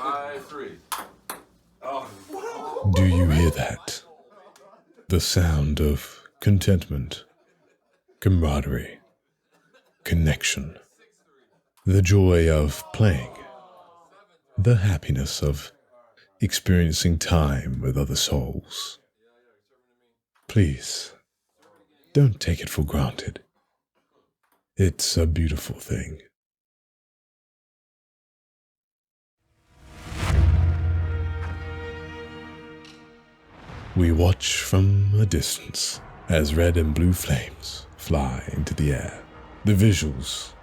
Do you hear that? The sound of contentment, camaraderie, connection, the joy of playing, the happiness of experiencing time with other souls. Please, don't take it for granted. It's a beautiful thing. We watch from a distance as red and blue flames fly into the air. The visuals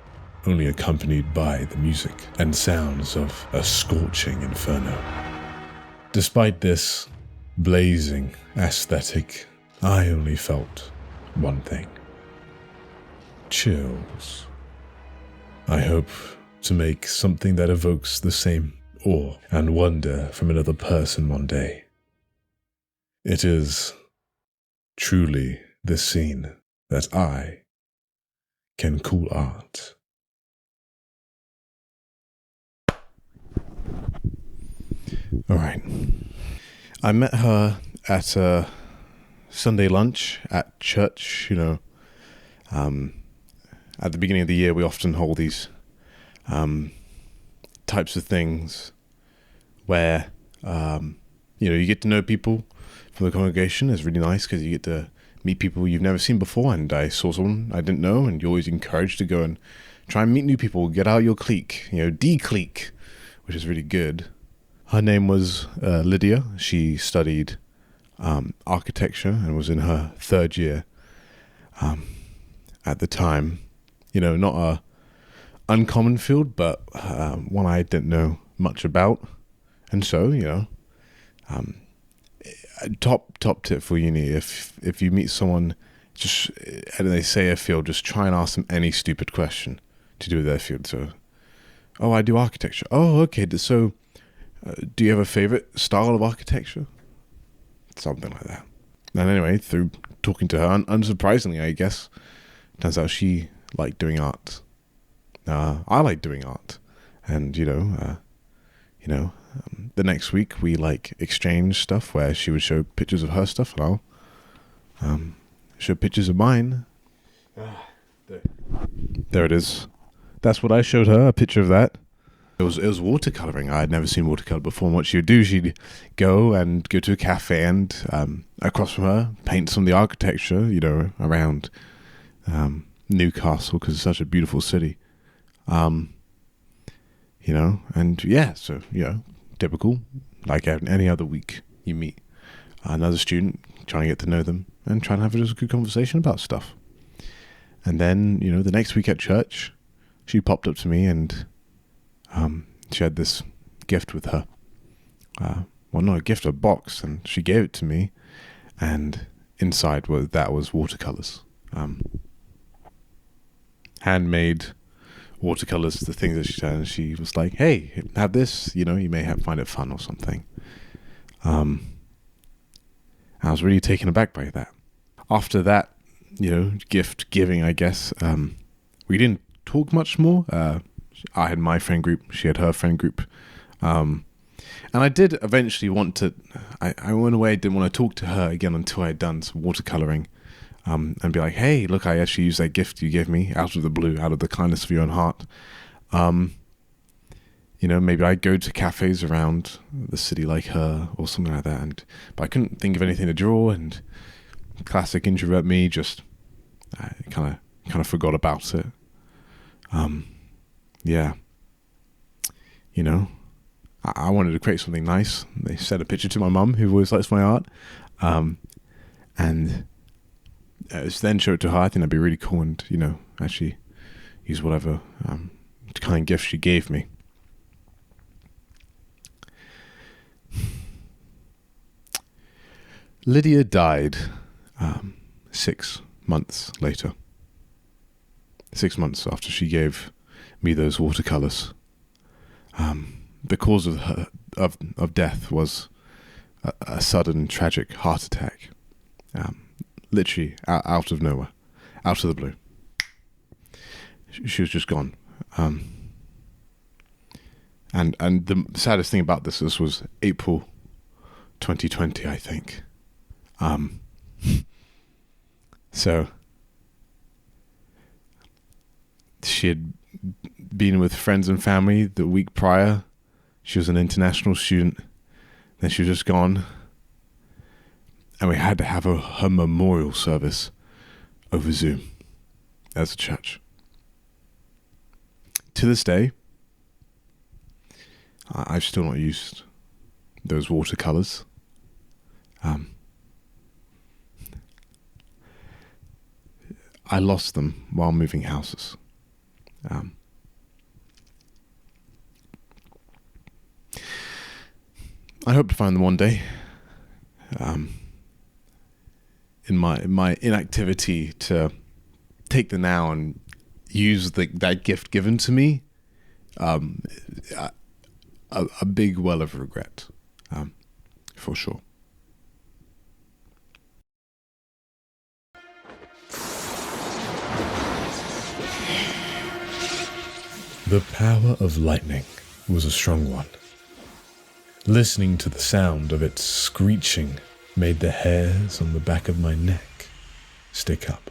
only accompanied by the music and sounds of a scorching inferno. Despite this blazing aesthetic, I only felt one thing: chills. I hope to make something that evokes the same awe and wonder from another person one day. It is truly the scene that I can call art. All right. I met her at a Sunday lunch at church. At the beginning of the year, we often hold these types of things where, you get to know people from the congregation. It's really nice because you get to meet people you've never seen before. And I saw someone I didn't know, and you're always encouraged to go and try and meet new people, get out your clique, de-clique, which is really good. Her name was Lydia. She studied architecture and was in her third year at the time. Not a uncommon field, but one I didn't know much about. And so, top tip for uni: if you meet someone just and they say a field, just try and ask them any stupid question to do with their field. So, I do architecture. Oh, okay. So, do you have a favorite style of architecture? Something like that. And anyway, through talking to her, unsurprisingly, I guess, turns out she liked doing art. I like doing art, and the next week we exchange stuff where she would show pictures of her stuff, and I'll show pictures of mine. There it is. That's what I showed her, a picture of that. It was watercoloring. I had never seen watercolor before. And what she would do, she'd go to a cafe and across from her paint some of the architecture, around Newcastle, because it's such a beautiful city. So typical. Like any other week, you meet another student, trying to get to know them and trying to have just a good conversation about stuff. And then, the next week at church, she popped up to me and she had this gift with her. Not a gift, a box, and she gave it to me, and inside was watercolors. Handmade watercolors, the things that she had, and she was like, "Hey, have this, you may find it fun or something." I was really taken aback by that. After that, gift giving, I guess, we didn't talk much more. I had my friend group, she had her friend group. And I did eventually want to, I went away, didn't want to talk to her again until I had done some watercoloring. And be like, "Hey, look, I actually used that gift you gave me out of the blue, out of the kindness of your own heart." Maybe I go to cafes around the city like her or something like that. But I couldn't think of anything to draw, and classic introvert me, just kind of forgot about it. I wanted to create something nice. They sent a picture to my mum, who always likes my art, and then show it to her. I think that'd be really cool, and actually use whatever kind of gift she gave me. Lydia died 6 months later. 6 months after she gave me those watercolors. The cause of death was a sudden tragic heart attack. Literally out of nowhere, out of the blue. She was just gone. And the saddest thing about this was April 2020, I think. So she had been with friends and family the week prior. She was an international student. Then she was just gone. And we had to have her memorial service over Zoom as a church. To this day, I've still not used those watercolors. I lost them while moving houses. I hope to find them one day. In my inactivity to take the now and use that gift given to me, a big well of regret, for sure. The power of lightning was a strong one. Listening to the sound of its screeching made the hairs on the back of my neck stick up.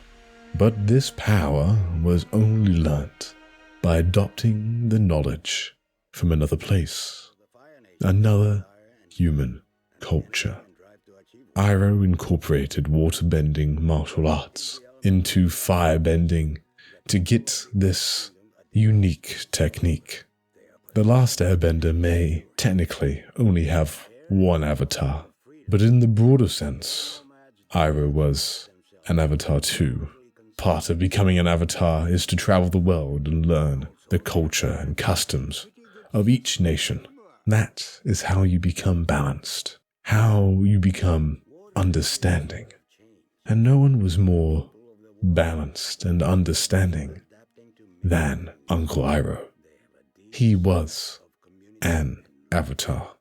But this power was only learnt by adopting the knowledge from another place, another human culture. Iroh incorporated waterbending martial arts into firebending to get this unique technique. The last airbender may technically only have one avatar, but in the broader sense, Iroh was an avatar too. Part of becoming an avatar is to travel the world and learn the culture and customs of each nation. That is how you become balanced, how you become understanding. And no one was more balanced and understanding than Uncle Iroh. He was an avatar.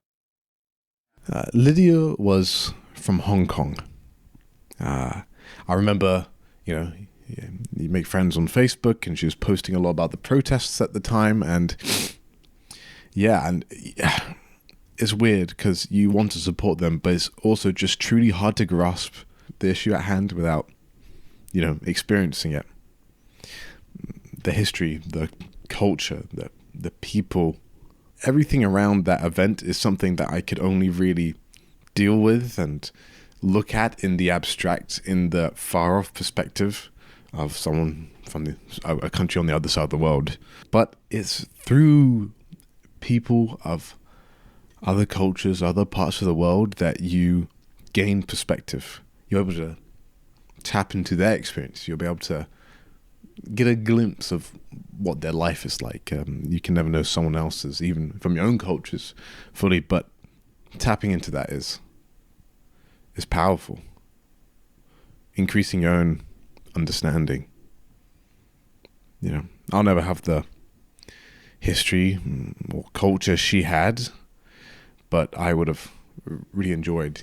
Lydia was from Hong Kong. I remember, you make friends on Facebook, and she was posting a lot about the protests at the time, and it's weird because you want to support them, but it's also just truly hard to grasp the issue at hand without, experiencing it. The history, the culture, the people, everything around that event is something that I could only really deal with and look at in the abstract, in the far-off perspective of someone from a country on the other side of the world. But it's through people of other cultures, other parts of the world, that you gain perspective. You're able to tap into their experience. You'll be able to get a glimpse of what their life is like. You can never know someone else's, even from your own cultures, fully, but tapping into that is powerful. Increasing your own understanding. I'll never have the history or culture she had, but I would have really enjoyed,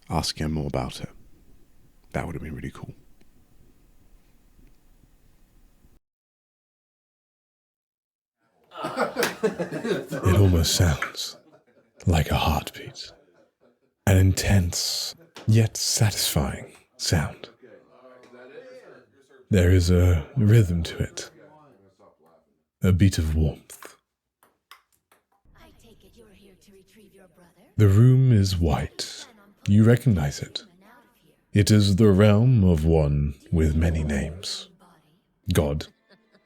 asking her more about it. That would have been really cool. It almost sounds like a heartbeat. An intense, yet satisfying sound. There is a rhythm to it. A beat of warmth. I take it you're here to retrieve your brother? The room is white. You recognize it. It is the realm of one with many names. God,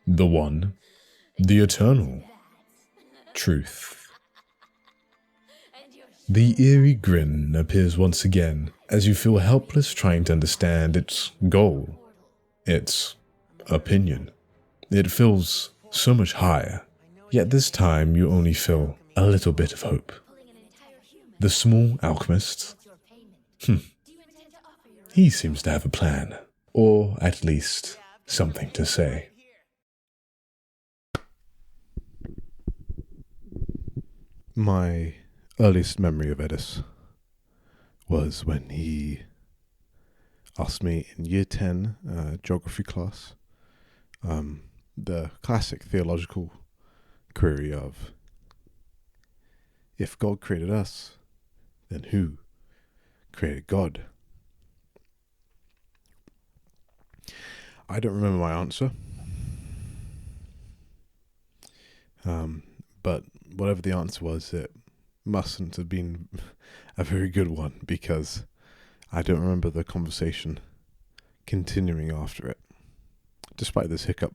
the One, the Eternal, Truth. The eerie grin appears once again as you feel helpless trying to understand its goal, its opinion. It feels so much higher, yet this time you only feel a little bit of hope. The small alchemist, he seems to have a plan, or at least something to say. My earliest memory of Edis was when he asked me in year 10 geography class the classic theological query of, If God created us, then who created God? I don't remember my answer. But whatever the answer was, it mustn't have been a very good one, because I don't remember the conversation continuing after it. Despite this hiccup,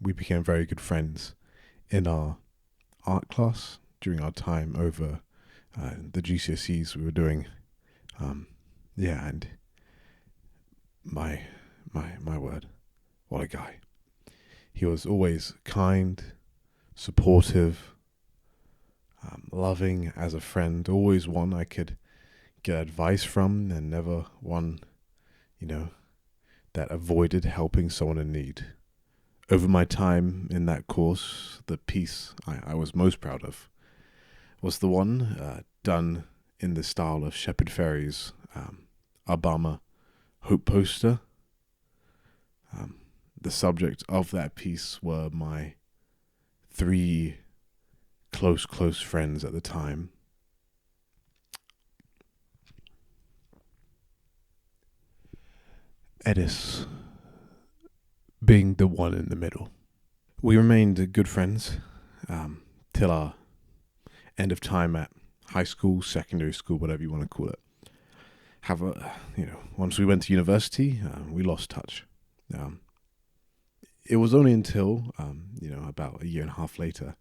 we became very good friends in our art class during our time over the GCSEs we were doing. And my word, what a guy. He was always kind, supportive, loving as a friend, always one I could get advice from, and never one, that avoided helping someone in need. Over my time in that course, the piece I was most proud of was the one done in the style of Shepard Fairey's Obama Hope poster. The subject of that piece were my 3 close friends at the time. Edis being the one in the middle. We remained good friends till our end of time at high school, secondary school, whatever you want to call it. Once we went to university, we lost touch. It was only until, about a year and a half later,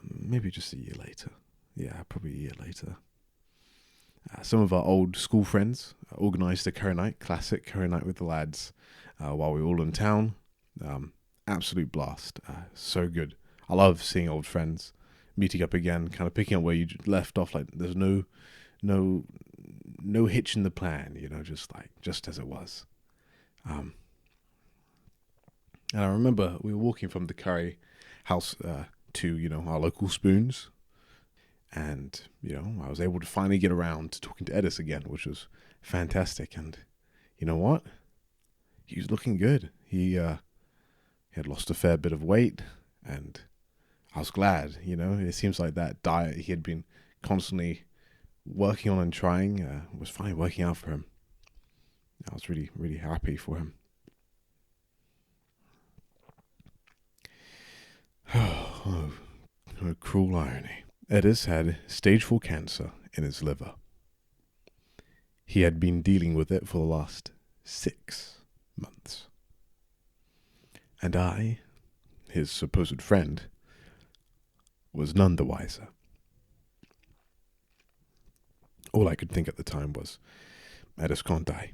maybe just a year later. Yeah, probably a year later. Some of our old school friends organised a curry night, classic curry night with the lads, while we were all in town. Absolute blast. So good. I love seeing old friends meeting up again, kind of picking up where you left off. Like there's no hitch in the plan, just as it was. And I remember we were walking from the curry house to our local spoons. And, I was able to finally get around to talking to Edis again, which was fantastic. And you know what? He was looking good. He had lost a fair bit of weight, and I was glad, It seems like that diet he had been constantly working on and trying was finally working out for him. I was really, really happy for him. Oh, cruel irony. Edis had stage 4 cancer in his liver. He had been dealing with it for the last 6 months. And I, his supposed friend, was none the wiser. All I could think at the time was, Edis can't die.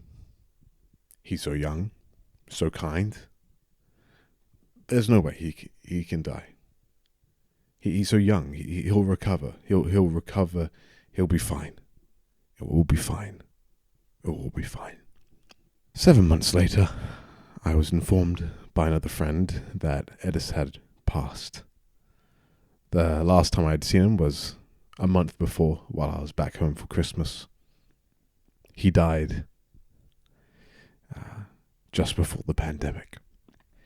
He's so young, so kind. There's no way he can die. He's so young. He'll recover. He'll recover. He'll be fine. It will be fine. It will be fine. 7 months later, I was informed by another friend that Edis had passed. The last time I'd seen him was a month before, while I was back home for Christmas. He died just before the pandemic.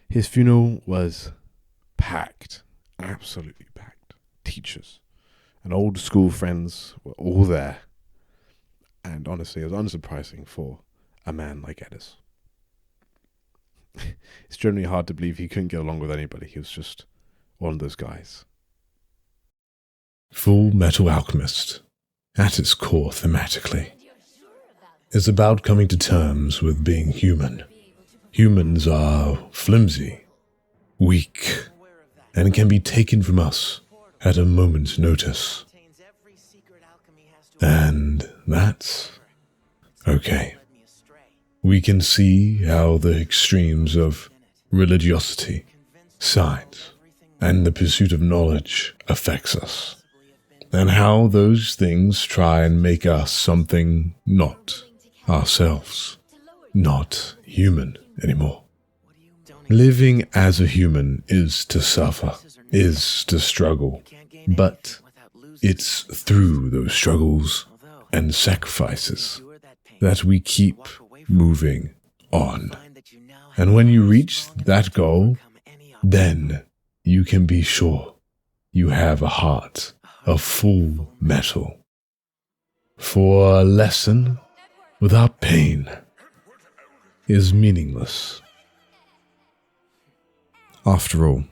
His funeral was packed. Absolutely packed. Teachers and old school friends were all there. And honestly, it was unsurprising for a man like Edis. It's generally hard to believe he couldn't get along with anybody. He was just one of those guys. Fullmetal Alchemist, at its core thematically, is about coming to terms with being human. Humans are flimsy, weak, and can be taken from us at a moment's notice. And that's okay. We can see how the extremes of religiosity, science, and the pursuit of knowledge affects us, and how those things try and make us something not ourselves, not human anymore. Living as a human is to suffer, is to struggle, but it's through those struggles and sacrifices that we keep moving on. And when you reach that goal, then you can be sure you have a heart of full metal. For a lesson without pain is meaningless. After all,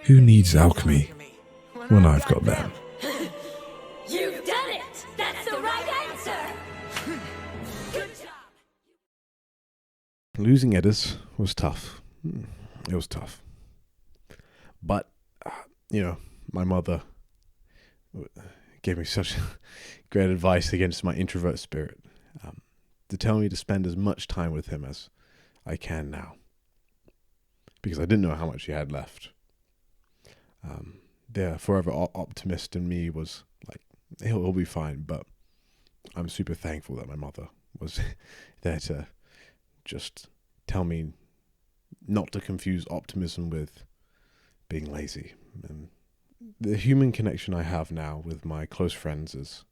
who needs alchemy when I've got them? You've done it! That's the right answer! Good job! Losing Edis was tough. It was tough. But, my mother gave me such great advice against my introvert spirit, to tell me to spend as much time with him as I can now. Because I didn't know how much he had left. The forever optimist in me was like, he'll be fine, but I'm super thankful that my mother was there to just tell me not to confuse optimism with being lazy. And the human connection I have now with my close friends is,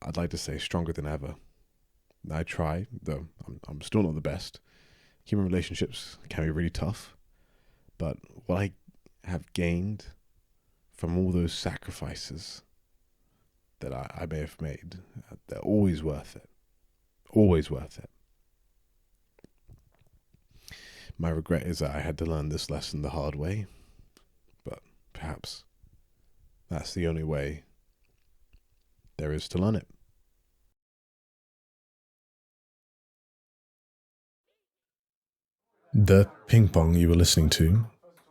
I'd like to say, stronger than ever. I try, though I'm still not the best. Human relationships can be really tough, but what I have gained from all those sacrifices that I may have made, they're always worth it. Always worth it. My regret is that I had to learn this lesson the hard way, but perhaps that's the only way there is to learn it. The ping pong you were listening to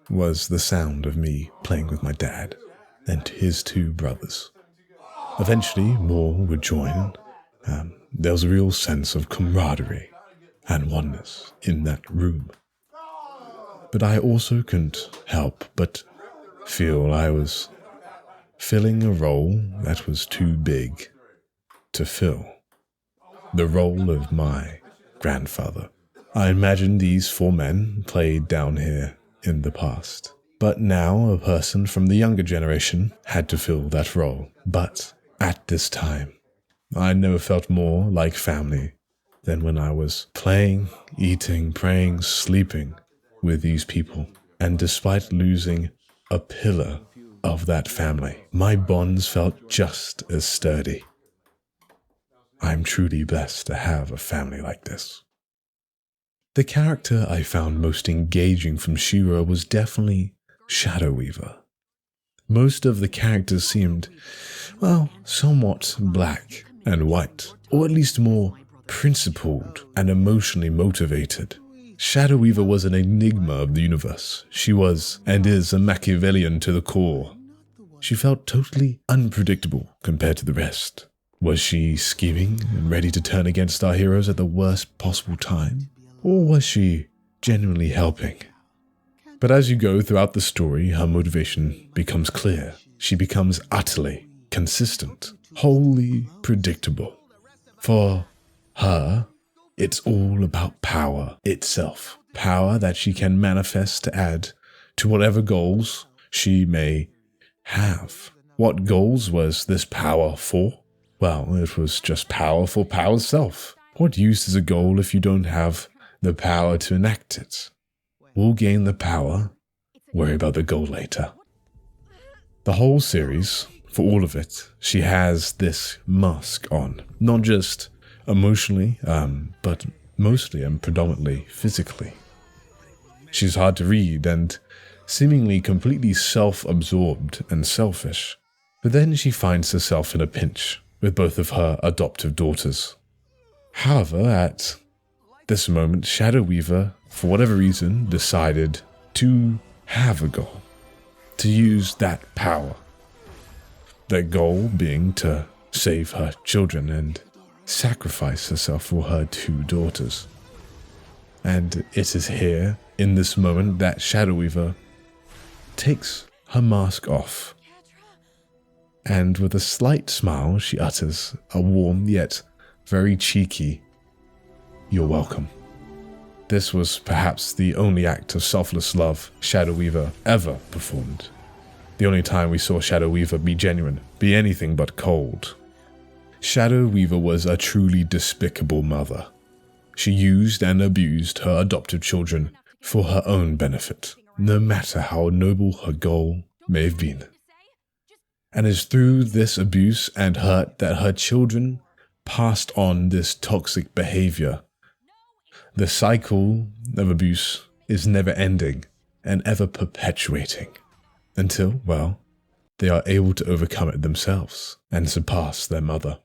was the sound of me playing with my dad and his two brothers. Eventually, more would join. There was a real sense of camaraderie and oneness in that room. But I also couldn't help but feel I was filling a role that was too big to fill. The role of my grandfather. I imagine these four men played down here in the past. But now a person from the younger generation had to fill that role. But at this time, I never felt more like family than when I was playing, eating, praying, sleeping with these people. And despite losing a pillar of that family, my bonds felt just as sturdy. I'm truly blessed to have a family like this. The character I found most engaging from She-Ra was definitely Shadow Weaver. Most of the characters seemed, somewhat black and white, or at least more principled and emotionally motivated. Shadow Weaver was an enigma of the universe. She was, and is, a Machiavellian to the core. She felt totally unpredictable compared to the rest. Was she scheming and ready to turn against our heroes at the worst possible time? Or was she genuinely helping? But as you go throughout the story, her motivation becomes clear. She becomes utterly consistent, wholly predictable. For her, it's all about power itself. Power that she can manifest to add to whatever goals she may have. What goals was this power for? Well, it was just power for power's self. What use is a goal if you don't have the power to enact it? We'll gain the power, worry about the goal later. The whole series, for all of it, she has this mask on. Not just emotionally, but mostly and predominantly physically. She's hard to read and seemingly completely self-absorbed and selfish. But then she finds herself in a pinch with both of her adoptive daughters. However, at this moment, Shadow Weaver, for whatever reason, decided to have a goal, to use that power. That goal being to save her children and sacrifice herself for her two daughters. And it is here, in this moment, that Shadow Weaver takes her mask off. And with a slight smile, she utters a warm yet very cheeky, "You're welcome." This was perhaps the only act of selfless love Shadow Weaver ever performed. The only time we saw Shadow Weaver be genuine, be anything but cold. Shadow Weaver was a truly despicable mother. She used and abused her adoptive children for her own benefit, no matter how noble her goal may have been. And it's through this abuse and hurt that her children passed on this toxic behavior. The cycle of abuse is never ending and ever perpetuating until, well, they are able to overcome it themselves and surpass their mother.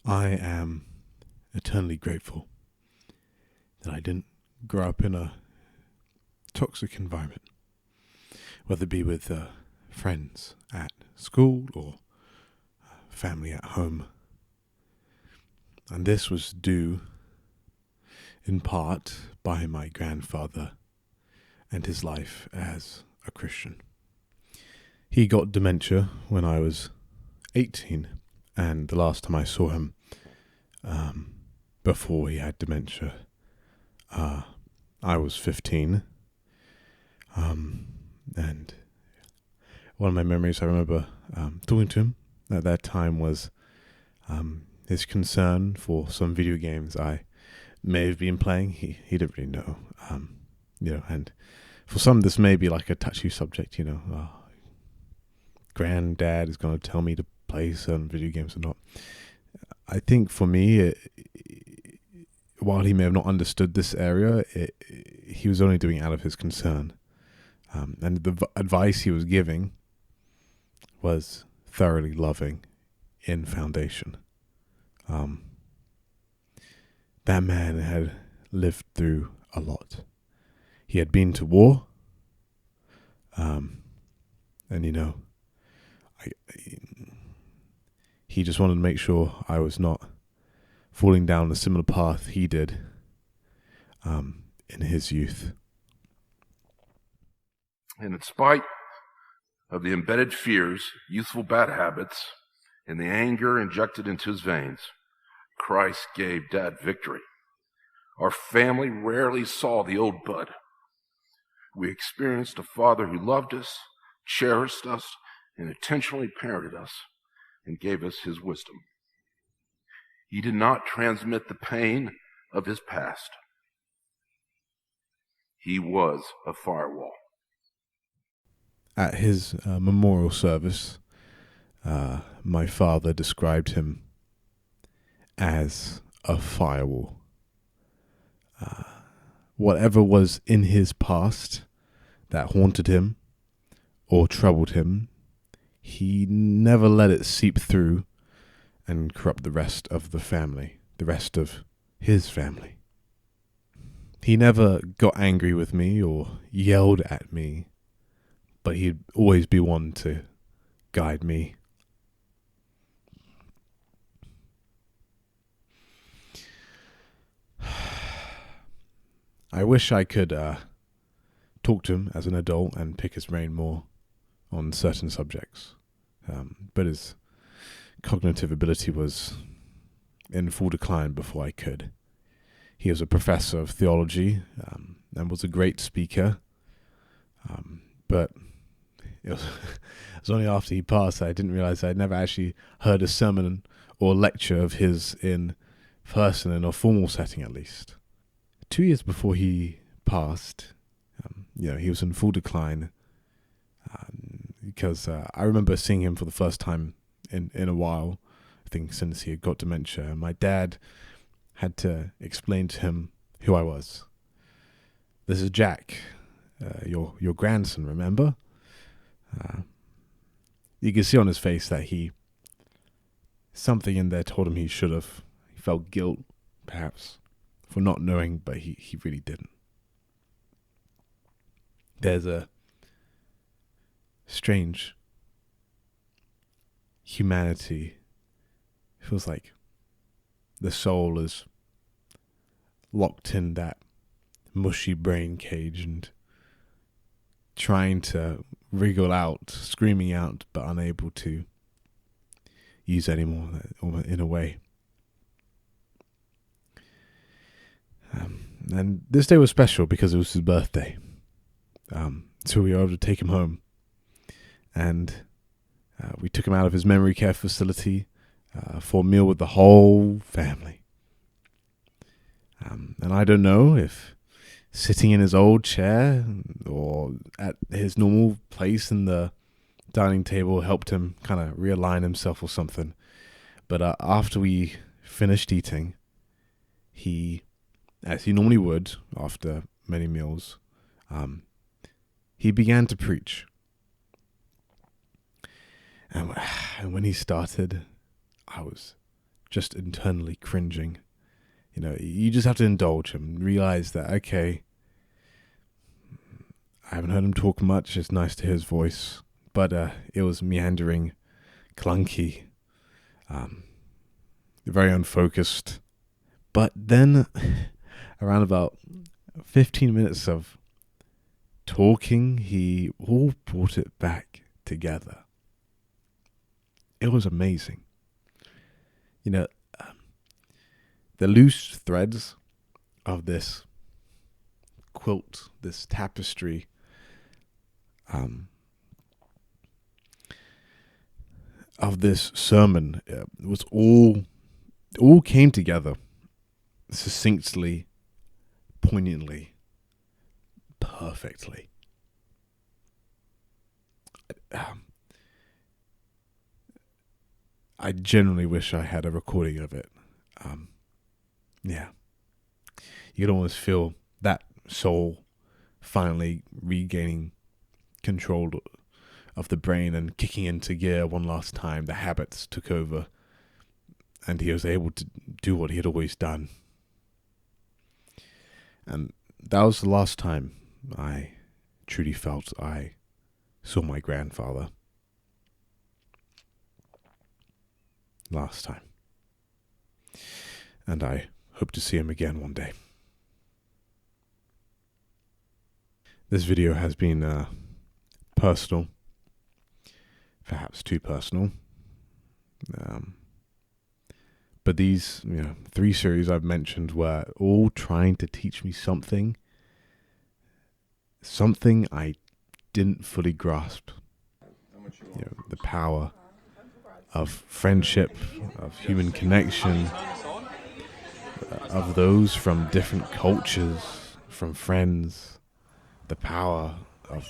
I am eternally grateful that I didn't grow up in a toxic environment, whether it be with friends at school or family at home. And this was due in part by my grandfather and his life as a Christian. He got dementia when I was 18, and the last time I saw him before he had dementia, I was 15. And one of my memories I remember talking to him at that time was his concern for some video games I may have been playing. He didn't really know, and for some this may be like a touchy subject, granddad is going to tell me to play certain video games or not. I think for me, while he may have not understood this area, he was only doing it out of his concern. And the advice he was giving was thoroughly loving in foundation. That man had lived through a lot. He had been to war, and he just wanted to make sure I was not falling down a similar path he did in his youth. And in spite of the embedded fears, youthful bad habits, and the anger injected into his veins, Christ gave Dad victory. Our family rarely saw the old bud. We experienced a father who loved us, cherished us, and intentionally parented us, and gave us his wisdom. He did not transmit the pain of his past. He was a firewall. At his memorial service, my father described him as a firewall. Whatever was in his past that haunted him or troubled him, he never let it seep through and corrupt the rest of the family, the rest of his family. He never got angry with me or yelled at me, but he'd always be one to guide me. I wish I could talk to him as an adult and pick his brain more on certain subjects, but his cognitive ability was in full decline before I could. He was a professor of theology and was a great speaker, but it was only after he passed that I didn't realize I'd never actually heard a sermon or lecture of his in person, in a formal setting at least. 2 years before he passed, he was in full decline because I remember seeing him for the first time in a while, I think since he had got dementia. And my dad had to explain to him who I was. This is Jack, your grandson, remember? You can see on his face that something in there told him he should have. He felt guilt, perhaps, for not knowing, but he really didn't. There's a strange humanity. It feels like the soul is locked in that mushy brain cage and trying to wriggle out, screaming out, but unable to use anymore in a way. And this day was special because it was his birthday. So we were able to take him home. And we took him out of his memory care facility for a meal with the whole family. And I don't know if sitting in his old chair or at his normal place in the dining table helped him kind of realign himself or something. But after we finished eating, he, as he normally would after many meals, he began to preach. And when he started, I was just internally cringing. You know, you just have to indulge him, realize that, okay, I haven't heard him talk much. It's nice to hear his voice, but it was meandering, clunky, very unfocused. But then around about 15 minutes of talking, he all brought it back together. It was amazing. You know, the loose threads of this quilt, this tapestry, of this sermon was all came together succinctly, poignantly, perfectly. I genuinely wish I had a recording of it. Yeah. You can almost feel that soul finally regaining control of the brain and kicking into gear one last time. The habits took over, and he was able to do what he had always done. And that was the last time I truly felt I saw my grandfather. Last time. And I hope to see him again one day. This video has been personal, perhaps too personal. But these 3 series I've mentioned were all trying to teach me something I didn't fully grasp. The power of friendship, of human connection, of those from different cultures, from friends, the power of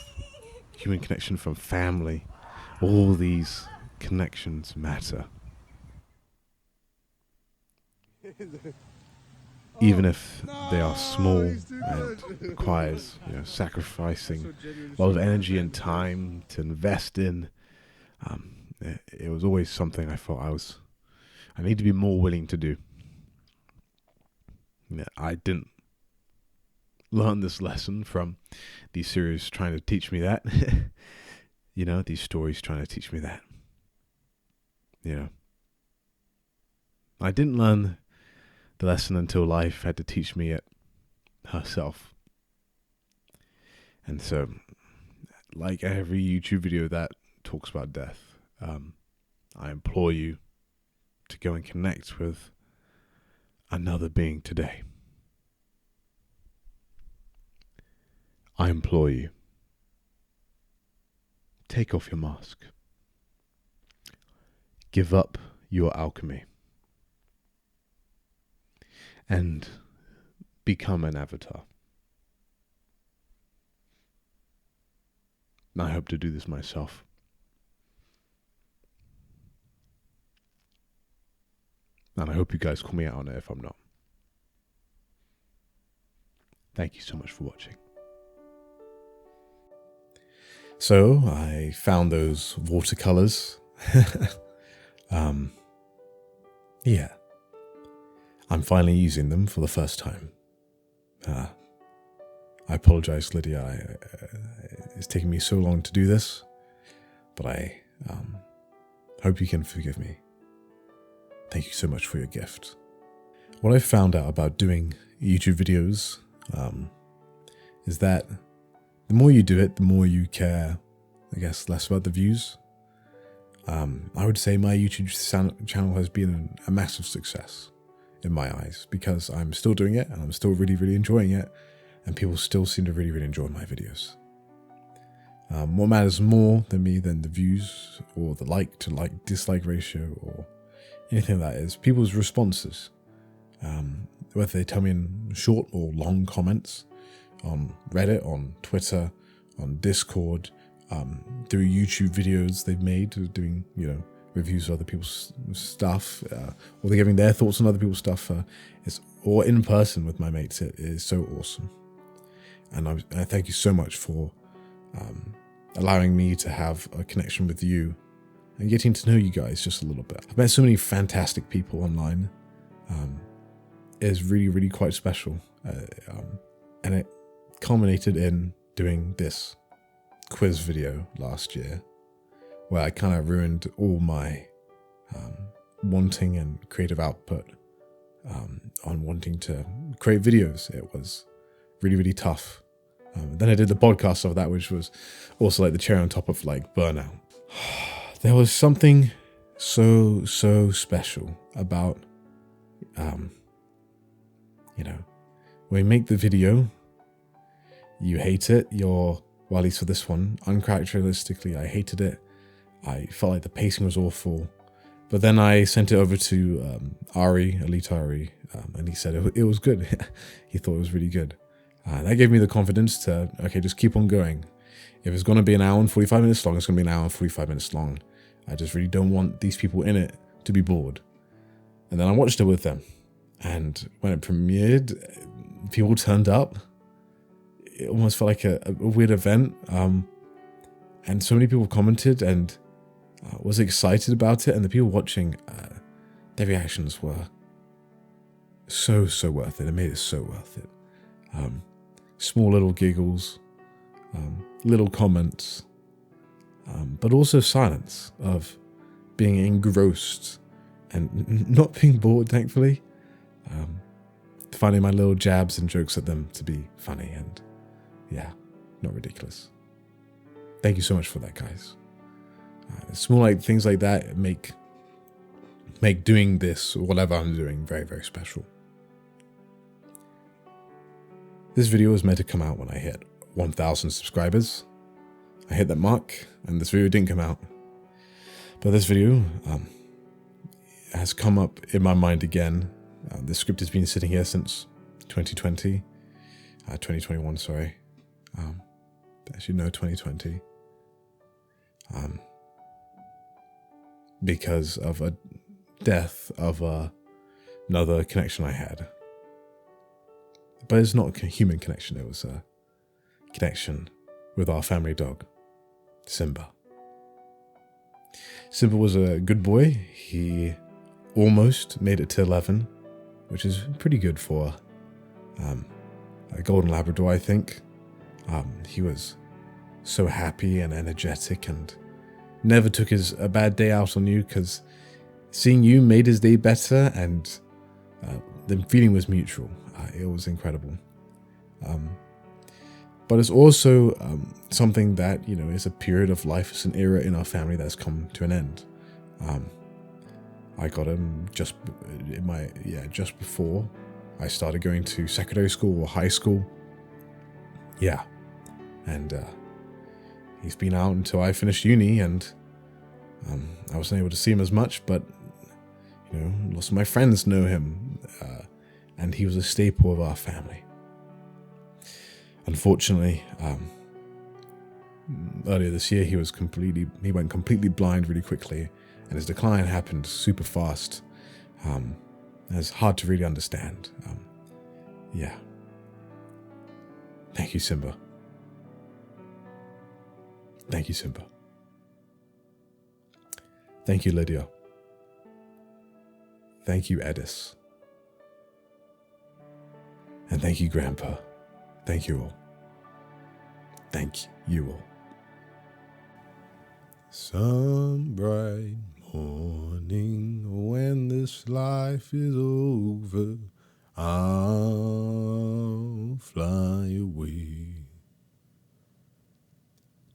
human connection from family. All these connections matter. Even if they are small and requires sacrificing a lot of energy and time to invest in, it was always something I thought I need to be more willing to do. I didn't learn this lesson from these series trying to teach me that. These stories trying to teach me that. I didn't learn the lesson until life had to teach me it herself. And so, like every YouTube video that talks about death, I implore you to go and connect with another being today. I implore you, take off your mask. Give up your alchemy. And become an avatar. I hope to do this myself. And I hope you guys call me out on it if I'm not. Thank you so much for watching. So, I found those watercolors. Yeah. I'm finally using them for the first time. I apologize, Lydia. It's taken me so long to do this, but I hope you can forgive me. Thank you so much for your gift. What I found out about doing YouTube videos is that the more you do it, the more you care, I guess, less about the views. I would say my YouTube channel has been a massive success in my eyes, because I'm still doing it and I'm still really, really enjoying it, and people still seem to really, really enjoy my videos. What matters more than the views or the like to dislike ratio or anything like that is people's responses. Whether they tell me in short or long comments on Reddit, on Twitter, on Discord, through YouTube videos they've made doing, reviews of other people's stuff, or they're giving their thoughts on other people's stuff. It's all in person with my mates. It is so awesome. And I thank you so much for allowing me to have a connection with you and getting to know you guys just a little bit. I've met so many fantastic people online. It is really, really quite special. And it culminated in doing this quiz video last year, where I kind of ruined all my wanting and creative output on wanting to create videos. It was really, really tough. Then I did the podcast of that, which was also like the cherry on top of like burnout. There was something so special about, when you make the video, you hate it. Well, at least for this one, uncharacteristically, I hated it. I felt like the pacing was awful. But then I sent it over to Elite Ari, and he said it was good. He thought it was really good. That gave me the confidence to, okay, just keep on going. If it's going to be an hour and 45 minutes long, it's going to be an hour and 45 minutes long. I just really don't want these people in it to be bored. And then I watched it with them. And when it premiered, people turned up. It almost felt like a weird event. And so many people commented and was excited about it. And the people watching, their reactions were so worth it. It made it so worth it. Small little giggles, little comments, but also silence of being engrossed and not being bored, thankfully. Finding my little jabs and jokes at them to be funny and, not ridiculous. Thank you so much for that, guys. Small like things like that make doing this, or whatever I'm doing, very, very special. This video was meant to come out when I hit 1,000 subscribers. I hit that mark, and this video didn't come out. But this video has come up in my mind again. The script has been sitting here since 2021, sorry. Actually, no, 2020. Because of a death of another connection I had. But it's not a human connection, it was a connection with our family dog, Simba. Simba was a good boy. He almost made it to 11, which is pretty good for a golden Labrador, I think. He was so happy and energetic and never took a bad day out on you, because seeing you made his day better, and the feeling was mutual. It was incredible. But it's also something that, is a period of life. It's an era in our family that's come to an end. I got him just before I started going to secondary school or high school. Yeah. And he's been out until I finished uni, and I wasn't able to see him as much, but, lots of my friends know him, and he was a staple of our family. Unfortunately, earlier this year, he went completely blind really quickly, and his decline happened super fast. And it's hard to really understand. Yeah. Thank you, Simba. Thank you, Simba. Thank you, Lydia. Thank you, Edis. And thank you, Grandpa. Thank you all. Thank you all. Some bright morning when this life is over, I'll fly away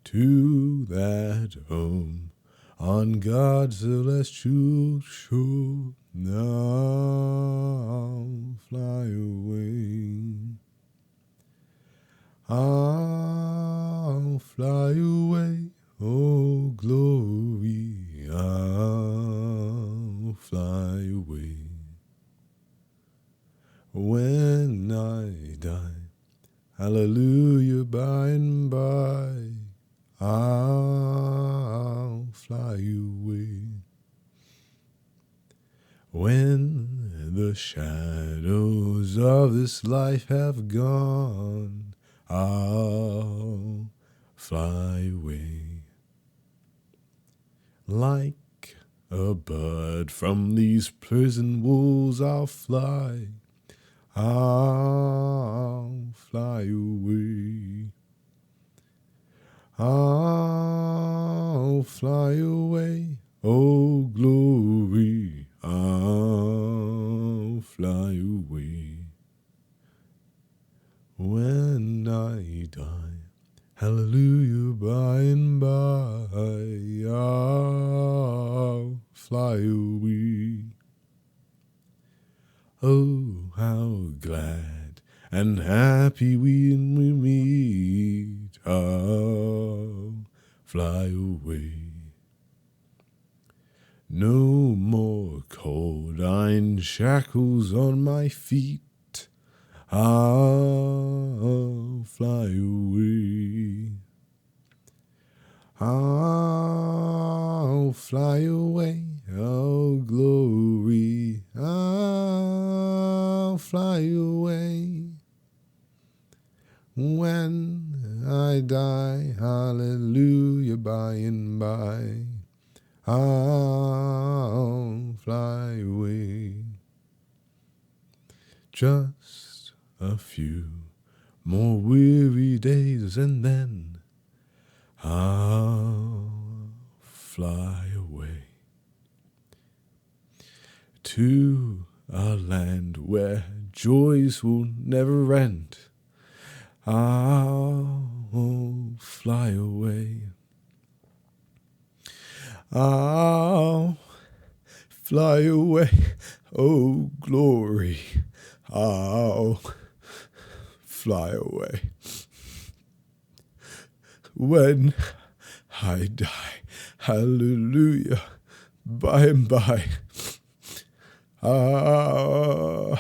to that home on God's celestial shore. I'll fly away. I'll fly away, oh glory, I'll fly away. When I die, hallelujah. by and by. I'll fly away. When the shadows of this life have gone, I'll fly away. Like a bird from these prison walls I'll fly. I'll fly away. I'll fly away, oh glory, I'll fly away. When I die, hallelujah, by and by, I'll fly away. Oh, how glad and happy when we meet, I'll fly away. No more cold iron shackles on my feet, I'll fly away. I'll fly away, oh glory, I'll fly away. When I die, hallelujah, by and by, I'll fly away. Just a few more weary days and then I'll fly away to a land where joys will never end. I'll fly away. I'll fly away, oh glory, I'll fly away. When I die, hallelujah, by and by, I'll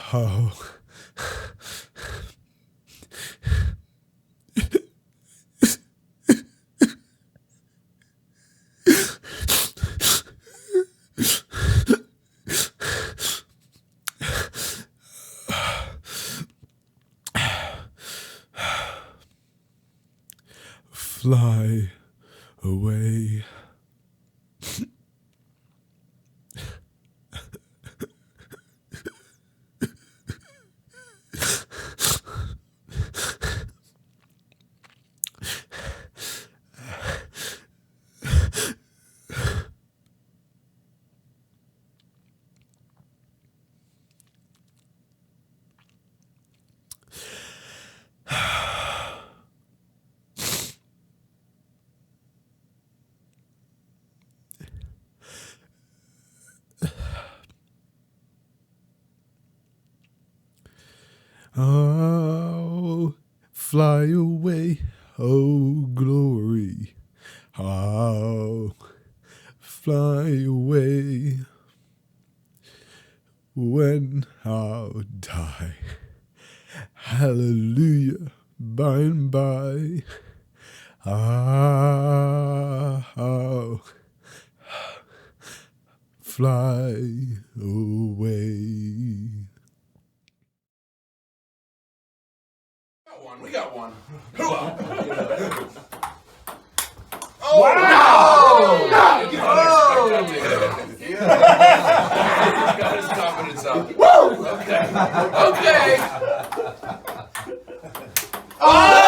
fly away. I'll fly away, oh glory, I'll fly away. When I'll die, hallelujah, by and by, I'll fly away. We got one. Oh, wow! Got his confidence up. Woo! Okay. Okay. Oh!